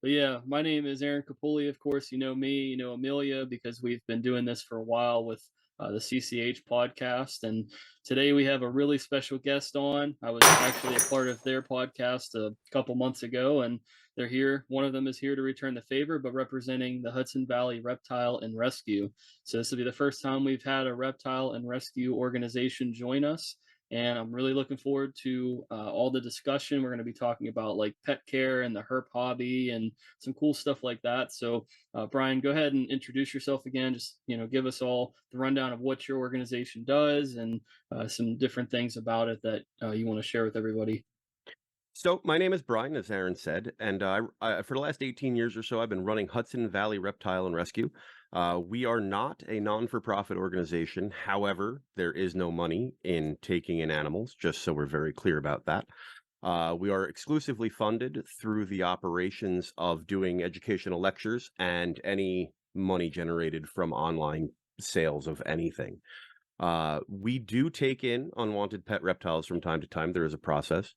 But yeah, my name is Aaron Capouellez. Of course, you know me, you know Amelia, because we've been doing this for a while with the CCH podcast. And today we have a really special guest on. I was actually a part of their podcast a couple months ago, and they're here. One of them is here to return the favor, but representing the Hudson Valley Reptile and Rescue. So this will be the first time we've had a reptile and rescue organization join us, and I'm really looking forward to all the discussion. We're going to be talking about like pet care and the herp hobby and some cool stuff like that. So, Brian, go ahead and introduce yourself again. Just give us all the rundown of what your organization does and some different things about it that you want to share with everybody. So my name is Brian, as Aaron said, and for the last 18 years or so, I've been running Hudson Valley Reptile and Rescue. We are not a non-for-profit organization. However, there is no money in taking in animals, just so we're very clear about that. We are exclusively funded through the operations of doing educational lectures and any money generated from online sales of anything. We do take in unwanted pet reptiles from time to time. There is a process.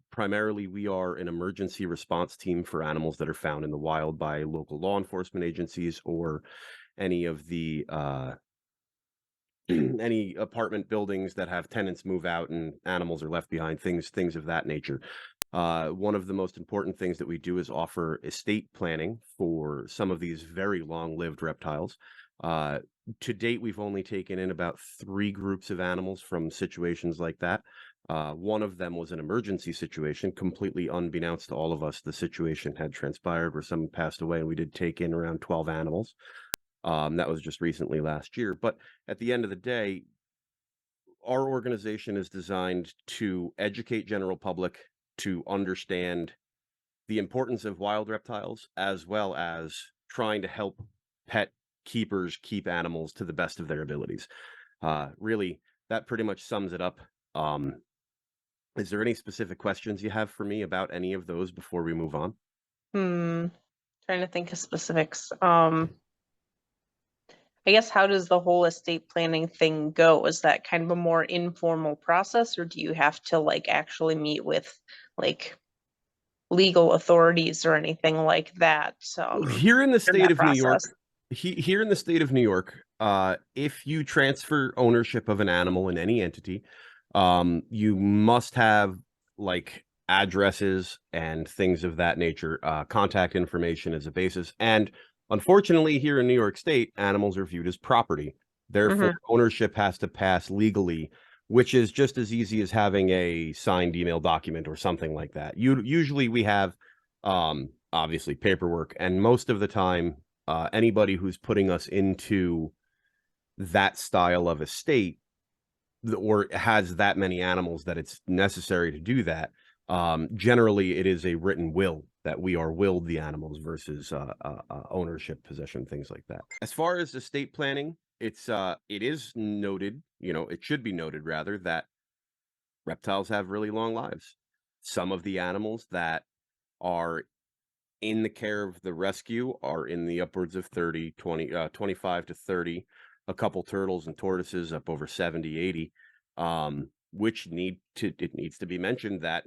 Primarily, we are an emergency response team for animals that are found in the wild by local law enforcement agencies or any of the any apartment buildings that have tenants move out and animals are left behind, things of that nature. One of the most important things that we do is offer estate planning for some of these very long-lived reptiles. To date, we've only taken in about 3 groups of animals from situations like that. One of them was an emergency situation, completely unbeknownst to all of us. The situation had transpired where someone passed away, and we did take in around 12 animals. That was just recently last year. But at the end of the day, our organization is designed to educate general public to understand the importance of wild reptiles, as well as trying to help pet keepers keep animals to the best of their abilities. Really, that pretty much sums it up. Is there any specific questions you have for me about any of those before we move on? Hmm. Trying to think of specifics. I guess how does the whole estate planning thing go? Is that kind of a more informal process, or do you have to like actually meet with like legal authorities or anything like that? Here in the In state that of New York, process. here in the state of New York, if you transfer ownership of an animal in any entity, you must have like addresses and things of that nature, contact information as a basis. And unfortunately, here in New York State, animals are viewed as property. Therefore, Hmm. ownership has to pass legally, which is just as easy as having a signed email document or something like that. Usually we have, obviously paperwork, and most of the time, anybody who's putting us into that style of estate or has that many animals that it's necessary to do that, generally it is a written will that we are willed the animals versus ownership, possession, things like that. As far as estate planning, it is noted, it should be noted rather, that reptiles have really long lives. Some of the animals that are in the care of the rescue are in the upwards of 30, 20, 25 to 30, a couple turtles and tortoises up over 70, 80, which it needs to be mentioned that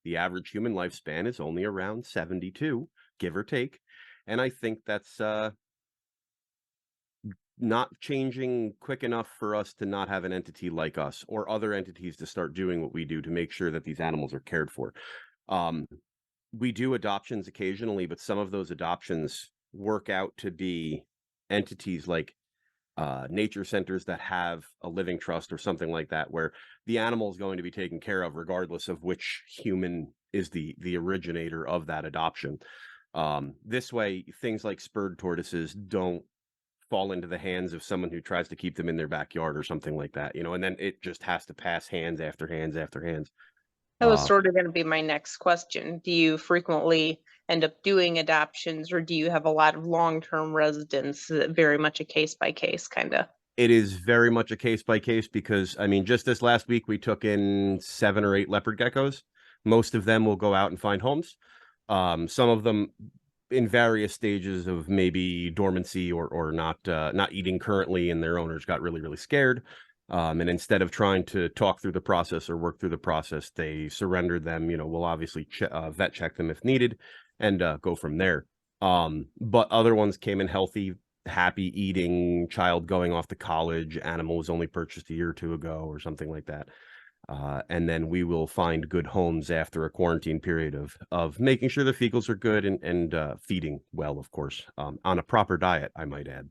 the average human lifespan is only around 72, give or take. And I think that's not changing quick enough for us to not have an entity like us or other entities to start doing what we do to make sure that these animals are cared for. We do adoptions occasionally, but some of those adoptions work out to be entities like nature centers that have a living trust or something like that, where the animal is going to be taken care of regardless of which human is the originator of that adoption. This way, things like spurred tortoises don't fall into the hands of someone who tries to keep them in their backyard or something like that, and then it just has to pass hands after hands after hands. That was sort of going to be my next question. Do you frequently end up doing adoptions, or do you have a lot of long-term residents? Very much a case by case kind of. It is very much a case by case because, I mean, just this last week, we took in 7 or 8 leopard geckos. Most of them will go out and find homes. Some of them in various stages of maybe dormancy or not eating currently, and their owners got really, really scared. And instead of trying to talk through the process or work through the process, they surrendered them. We'll obviously vet check them if needed and go from there. But other ones came in healthy, happy eating, child going off to college, animal was only purchased a year or two ago or something like that. And then we will find good homes after a quarantine period of making sure the fecals are good and feeding well, of course, on a proper diet, I might add.